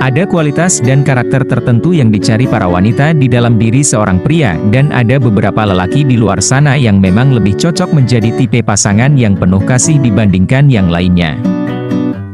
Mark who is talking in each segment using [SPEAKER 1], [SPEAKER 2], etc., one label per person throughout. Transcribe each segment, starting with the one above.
[SPEAKER 1] Ada kualitas dan karakter tertentu yang dicari para wanita di dalam diri seorang pria, dan ada beberapa lelaki di luar sana yang memang lebih cocok menjadi tipe pasangan yang penuh kasih dibandingkan yang lainnya.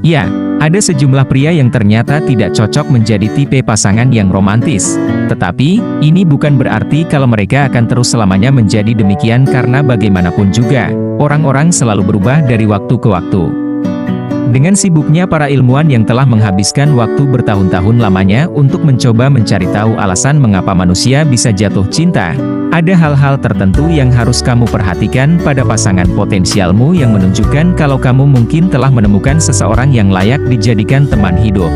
[SPEAKER 1] Ya, ada sejumlah pria yang ternyata tidak cocok menjadi tipe pasangan yang romantis. Tetapi, ini bukan berarti kalau mereka akan terus selamanya menjadi demikian, karena bagaimanapun juga, orang-orang selalu berubah dari waktu ke waktu. Dengan sibuknya para ilmuwan yang telah menghabiskan waktu bertahun-tahun lamanya untuk mencoba mencari tahu alasan mengapa manusia bisa jatuh cinta, ada hal-hal tertentu yang harus kamu perhatikan pada pasangan potensialmu yang menunjukkan kalau kamu mungkin telah menemukan seseorang yang layak dijadikan teman hidup.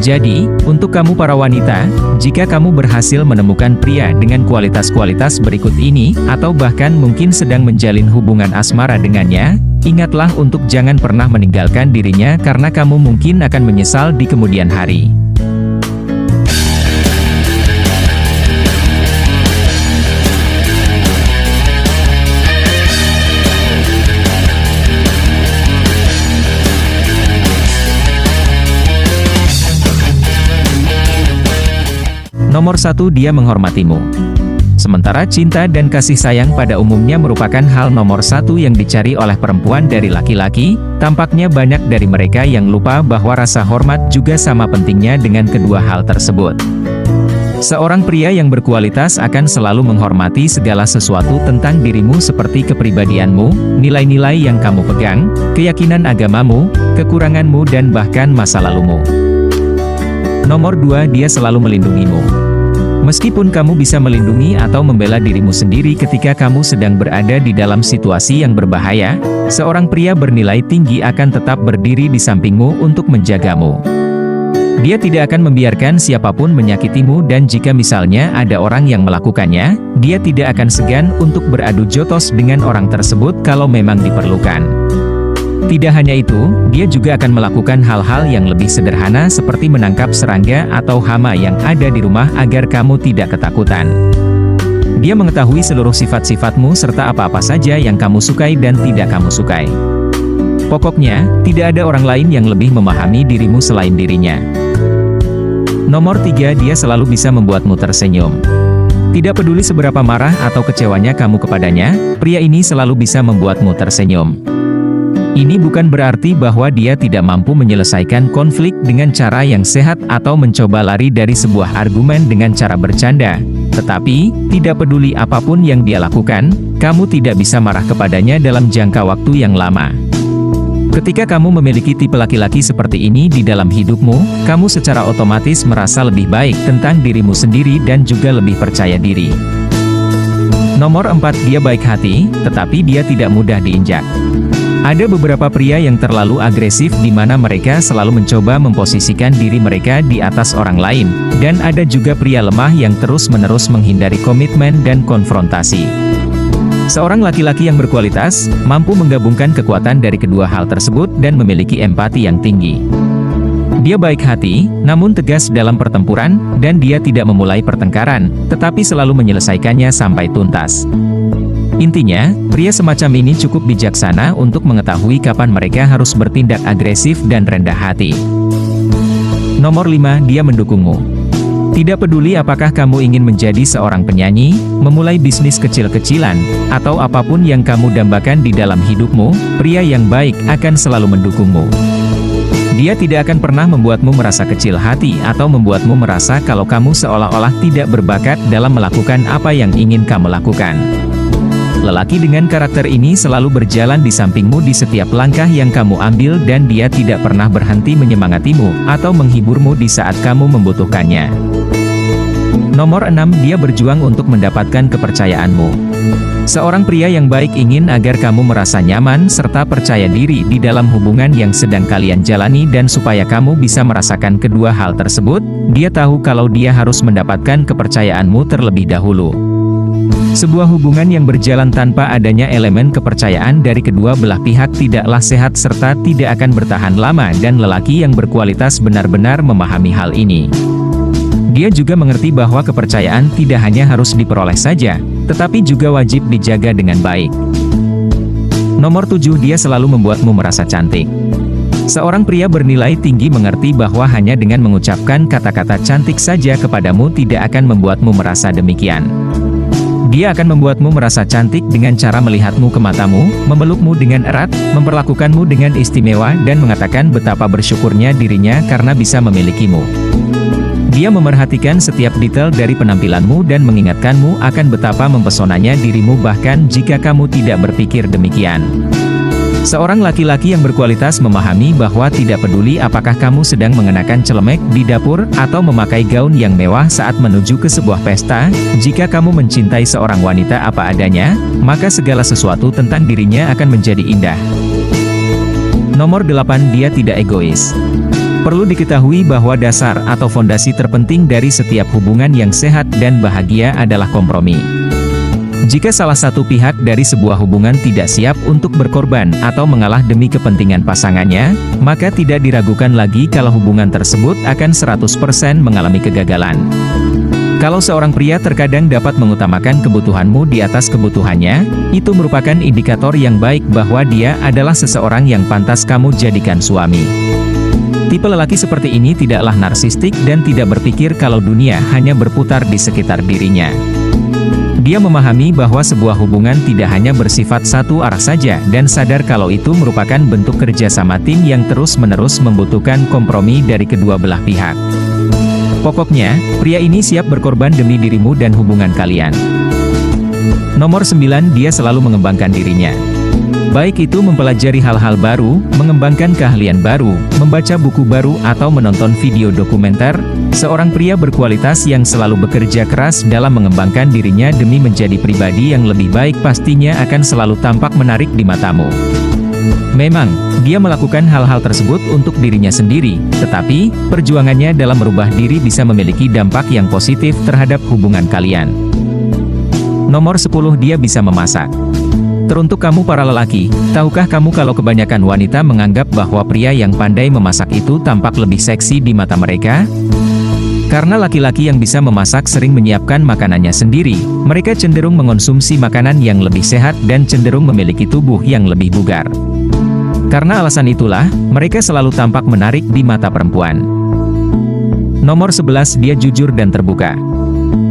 [SPEAKER 1] Jadi, untuk kamu para wanita, jika kamu berhasil menemukan pria dengan kualitas-kualitas berikut ini, atau bahkan mungkin sedang menjalin hubungan asmara dengannya, ingatlah untuk jangan pernah meninggalkan dirinya karena kamu mungkin akan menyesal di kemudian hari. Nomor 1, dia menghormatimu. Sementara cinta dan kasih sayang pada umumnya merupakan hal nomor 1 yang dicari oleh perempuan dari laki-laki, tampaknya banyak dari mereka yang lupa bahwa rasa hormat juga sama pentingnya dengan kedua hal tersebut. Seorang pria yang berkualitas akan selalu menghormati segala sesuatu tentang dirimu seperti kepribadianmu, nilai-nilai yang kamu pegang, keyakinan agamamu, kekuranganmu dan bahkan masa lalumu. Nomor 2, dia selalu melindungimu. Meskipun kamu bisa melindungi atau membela dirimu sendiri ketika kamu sedang berada di dalam situasi yang berbahaya, seorang pria bernilai tinggi akan tetap berdiri di sampingmu untuk menjagamu. Dia tidak akan membiarkan siapapun menyakitimu, dan jika misalnya ada orang yang melakukannya, dia tidak akan segan untuk beradu jotos dengan orang tersebut kalau memang diperlukan. Tidak hanya itu, dia juga akan melakukan hal-hal yang lebih sederhana seperti menangkap serangga atau hama yang ada di rumah agar kamu tidak ketakutan. Dia mengetahui seluruh sifat-sifatmu serta apa-apa saja yang kamu sukai dan tidak kamu sukai. Pokoknya, tidak ada orang lain yang lebih memahami dirimu selain dirinya. Nomor 3, dia selalu bisa membuatmu tersenyum. Tidak peduli seberapa marah atau kecewanya kamu kepadanya, pria ini selalu bisa membuatmu tersenyum. Ini bukan berarti bahwa dia tidak mampu menyelesaikan konflik dengan cara yang sehat atau mencoba lari dari sebuah argumen dengan cara bercanda. Tetapi, tidak peduli apapun yang dia lakukan, kamu tidak bisa marah kepadanya dalam jangka waktu yang lama. Ketika kamu memiliki tipe laki-laki seperti ini di dalam hidupmu, kamu secara otomatis merasa lebih baik tentang dirimu sendiri dan juga lebih percaya diri. Nomor 4, dia baik hati, tetapi dia tidak mudah diinjak. Ada beberapa pria yang terlalu agresif di mana mereka selalu mencoba memposisikan diri mereka di atas orang lain, dan ada juga pria lemah yang terus-menerus menghindari komitmen dan konfrontasi. Seorang laki-laki yang berkualitas, mampu menggabungkan kekuatan dari kedua hal tersebut dan memiliki empati yang tinggi. Dia baik hati, namun tegas dalam pertempuran, dan dia tidak memulai pertengkaran, tetapi selalu menyelesaikannya sampai tuntas. Intinya, pria semacam ini cukup bijaksana untuk mengetahui kapan mereka harus bertindak agresif dan rendah hati. Nomor 5, dia mendukungmu. Tidak peduli apakah kamu ingin menjadi seorang penyanyi, memulai bisnis kecil-kecilan, atau apapun yang kamu dambakan di dalam hidupmu, pria yang baik akan selalu mendukungmu. Dia tidak akan pernah membuatmu merasa kecil hati atau membuatmu merasa kalau kamu seolah-olah tidak berbakat dalam melakukan apa yang ingin kamu lakukan. Lelaki dengan karakter ini selalu berjalan di sampingmu di setiap langkah yang kamu ambil, dan dia tidak pernah berhenti menyemangatimu atau menghiburmu di saat kamu membutuhkannya. Nomor 6, dia berjuang untuk mendapatkan kepercayaanmu. Seorang pria yang baik ingin agar kamu merasa nyaman serta percaya diri di dalam hubungan yang sedang kalian jalani, dan supaya kamu bisa merasakan kedua hal tersebut, dia tahu kalau dia harus mendapatkan kepercayaanmu terlebih dahulu. Sebuah hubungan yang berjalan tanpa adanya elemen kepercayaan dari kedua belah pihak tidaklah sehat serta tidak akan bertahan lama, dan lelaki yang berkualitas benar-benar memahami hal ini. Dia juga mengerti bahwa kepercayaan tidak hanya harus diperoleh saja, tetapi juga wajib dijaga dengan baik. Nomor 7, dia selalu membuatmu merasa cantik. Seorang pria bernilai tinggi mengerti bahwa hanya dengan mengucapkan kata-kata cantik saja kepadamu tidak akan membuatmu merasa demikian. Dia akan membuatmu merasa cantik dengan cara melihatmu ke matamu, memelukmu dengan erat, memperlakukanmu dengan istimewa dan mengatakan betapa bersyukurnya dirinya karena bisa memilikimu. Dia memerhatikan setiap detail dari penampilanmu dan mengingatkanmu akan betapa mempesonanya dirimu bahkan jika kamu tidak berpikir demikian. Seorang laki-laki yang berkualitas memahami bahwa tidak peduli apakah kamu sedang mengenakan celemek di dapur atau memakai gaun yang mewah saat menuju ke sebuah pesta, jika kamu mencintai seorang wanita apa adanya, maka segala sesuatu tentang dirinya akan menjadi indah. Nomor 8, dia tidak egois. Perlu diketahui bahwa dasar atau fondasi terpenting dari setiap hubungan yang sehat dan bahagia adalah kompromi. Jika salah satu pihak dari sebuah hubungan tidak siap untuk berkorban atau mengalah demi kepentingan pasangannya, maka tidak diragukan lagi kalau hubungan tersebut akan 100% mengalami kegagalan. Kalau seorang pria terkadang dapat mengutamakan kebutuhanmu di atas kebutuhannya, itu merupakan indikator yang baik bahwa dia adalah seseorang yang pantas kamu jadikan suami. Tipe lelaki seperti ini tidaklah narsistik dan tidak berpikir kalau dunia hanya berputar di sekitar dirinya. Dia memahami bahwa sebuah hubungan tidak hanya bersifat satu arah saja dan sadar kalau itu merupakan bentuk kerjasama tim yang terus-menerus membutuhkan kompromi dari kedua belah pihak. Pokoknya, pria ini siap berkorban demi dirimu dan hubungan kalian. Nomor 9, dia selalu mengembangkan dirinya. Baik itu mempelajari hal-hal baru, mengembangkan keahlian baru, membaca buku baru atau menonton video dokumenter, seorang pria berkualitas yang selalu bekerja keras dalam mengembangkan dirinya demi menjadi pribadi yang lebih baik pastinya akan selalu tampak menarik di matamu. Memang, dia melakukan hal-hal tersebut untuk dirinya sendiri, tetapi, perjuangannya dalam merubah diri bisa memiliki dampak yang positif terhadap hubungan kalian. Nomor 10, dia bisa memasak. Teruntuk kamu para lelaki, tahukah kamu kalau kebanyakan wanita menganggap bahwa pria yang pandai memasak itu tampak lebih seksi di mata mereka? Karena laki-laki yang bisa memasak sering menyiapkan makanannya sendiri, mereka cenderung mengonsumsi makanan yang lebih sehat dan cenderung memiliki tubuh yang lebih bugar. Karena alasan itulah, mereka selalu tampak menarik di mata perempuan. Nomor 11, dia jujur dan terbuka.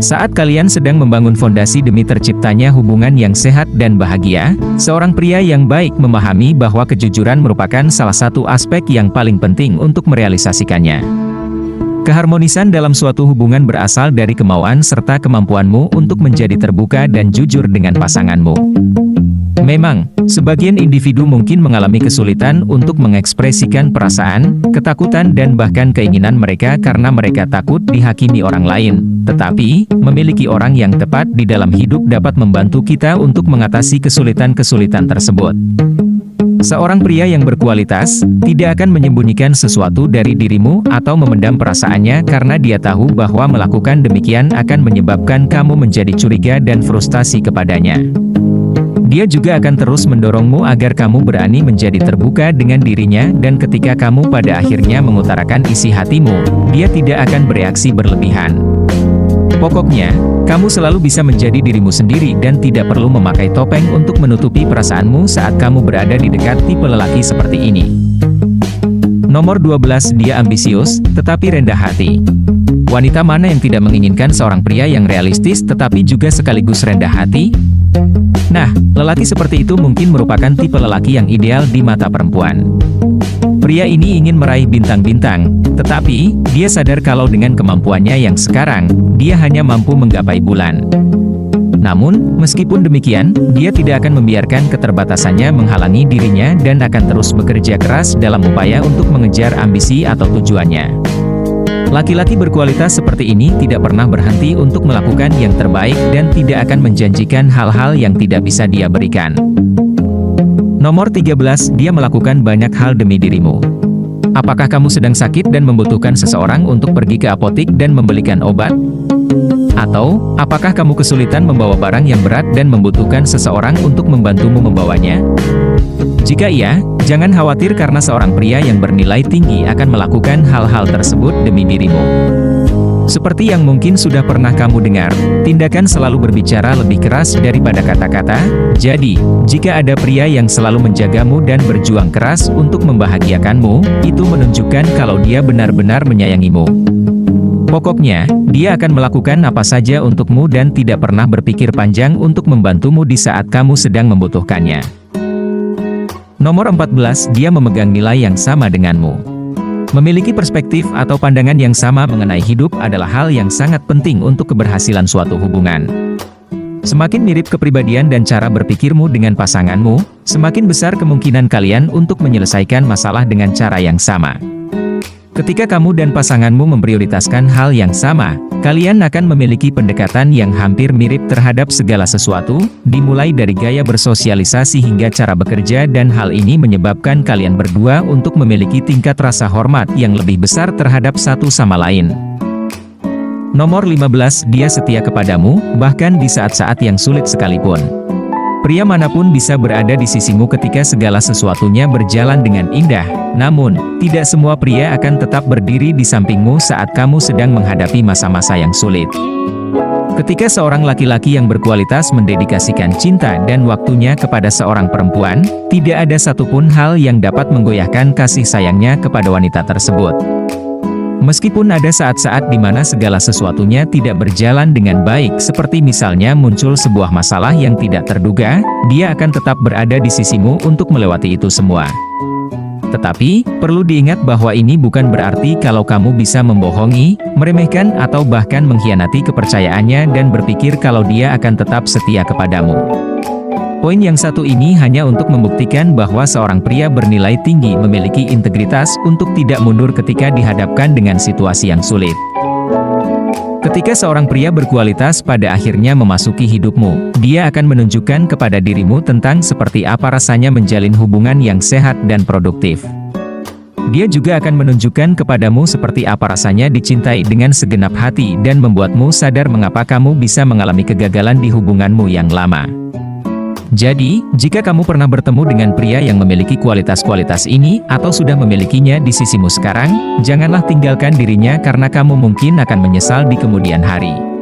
[SPEAKER 1] Saat kalian sedang membangun fondasi demi terciptanya hubungan yang sehat dan bahagia, seorang pria yang baik memahami bahwa kejujuran merupakan salah satu aspek yang paling penting untuk merealisasikannya. Keharmonisan dalam suatu hubungan berasal dari kemauan serta kemampuanmu untuk menjadi terbuka dan jujur dengan pasanganmu. Memang, sebagian individu mungkin mengalami kesulitan untuk mengekspresikan perasaan, ketakutan dan bahkan keinginan mereka karena mereka takut dihakimi orang lain. Tetapi, memiliki orang yang tepat di dalam hidup dapat membantu kita untuk mengatasi kesulitan-kesulitan tersebut. Seorang pria yang berkualitas, tidak akan menyembunyikan sesuatu dari dirimu atau memendam perasaannya karena dia tahu bahwa melakukan demikian akan menyebabkan kamu menjadi curiga dan frustasi kepadanya. Dia juga akan terus mendorongmu agar kamu berani menjadi terbuka dengan dirinya dan ketika kamu pada akhirnya mengutarakan isi hatimu, dia tidak akan bereaksi berlebihan. Pokoknya, kamu selalu bisa menjadi dirimu sendiri dan tidak perlu memakai topeng untuk menutupi perasaanmu saat kamu berada di dekat tipe lelaki seperti ini. Nomor 12, dia ambisius, tetapi rendah hati. Wanita mana yang tidak menginginkan seorang pria yang realistis tetapi juga sekaligus rendah hati? Nah, lelaki seperti itu mungkin merupakan tipe lelaki yang ideal di mata perempuan. Pria ini ingin meraih bintang-bintang, tetapi, dia sadar kalau dengan kemampuannya yang sekarang, dia hanya mampu menggapai bulan. Namun, meskipun demikian, dia tidak akan membiarkan keterbatasannya menghalangi dirinya dan akan terus bekerja keras dalam upaya untuk mengejar ambisi atau tujuannya. Laki-laki berkualitas seperti ini tidak pernah berhenti untuk melakukan yang terbaik dan tidak akan menjanjikan hal-hal yang tidak bisa dia berikan. Nomor 13, dia melakukan banyak hal demi dirimu. Apakah kamu sedang sakit dan membutuhkan seseorang untuk pergi ke apotik dan membelikan obat? Atau, apakah kamu kesulitan membawa barang yang berat dan membutuhkan seseorang untuk membantumu membawanya? Jika iya, jangan khawatir karena seorang pria yang bernilai tinggi akan melakukan hal-hal tersebut demi dirimu. Seperti yang mungkin sudah pernah kamu dengar, tindakan selalu berbicara lebih keras daripada kata-kata. Jadi, jika ada pria yang selalu menjagamu dan berjuang keras untuk membahagiakanmu, itu menunjukkan kalau dia benar-benar menyayangimu. Pokoknya, dia akan melakukan apa saja untukmu dan tidak pernah berpikir panjang untuk membantumu di saat kamu sedang membutuhkannya. Nomor 14, dia memegang nilai yang sama denganmu. Memiliki perspektif atau pandangan yang sama mengenai hidup adalah hal yang sangat penting untuk keberhasilan suatu hubungan. Semakin mirip kepribadian dan cara berpikirmu dengan pasanganmu, semakin besar kemungkinan kalian untuk menyelesaikan masalah dengan cara yang sama. Ketika kamu dan pasanganmu memprioritaskan hal yang sama, kalian akan memiliki pendekatan yang hampir mirip terhadap segala sesuatu, dimulai dari gaya bersosialisasi hingga cara bekerja, dan hal ini menyebabkan kalian berdua untuk memiliki tingkat rasa hormat yang lebih besar terhadap satu sama lain. Nomor 15, dia setia kepadamu, bahkan di saat-saat yang sulit sekalipun. Pria manapun bisa berada di sisimu ketika segala sesuatunya berjalan dengan indah, namun, tidak semua pria akan tetap berdiri di sampingmu saat kamu sedang menghadapi masa-masa yang sulit. Ketika seorang laki-laki yang berkualitas mendedikasikan cinta dan waktunya kepada seorang perempuan, tidak ada satupun hal yang dapat menggoyahkan kasih sayangnya kepada wanita tersebut. Meskipun ada saat-saat di mana segala sesuatunya tidak berjalan dengan baik, seperti misalnya muncul sebuah masalah yang tidak terduga, dia akan tetap berada di sisimu untuk melewati itu semua. Tetapi, perlu diingat bahwa ini bukan berarti kalau kamu bisa membohongi, meremehkan atau bahkan mengkhianati kepercayaannya dan berpikir kalau dia akan tetap setia kepadamu. Poin yang satu ini hanya untuk membuktikan bahwa seorang pria bernilai tinggi memiliki integritas untuk tidak mundur ketika dihadapkan dengan situasi yang sulit. Ketika seorang pria berkualitas pada akhirnya memasuki hidupmu, dia akan menunjukkan kepada dirimu tentang seperti apa rasanya menjalin hubungan yang sehat dan produktif. Dia juga akan menunjukkan kepadamu seperti apa rasanya dicintai dengan segenap hati dan membuatmu sadar mengapa kamu bisa mengalami kegagalan di hubunganmu yang lama. Jadi, jika kamu pernah bertemu dengan pria yang memiliki kualitas-kualitas ini, atau sudah memilikinya di sisimu sekarang, janganlah tinggalkan dirinya karena kamu mungkin akan menyesal di kemudian hari.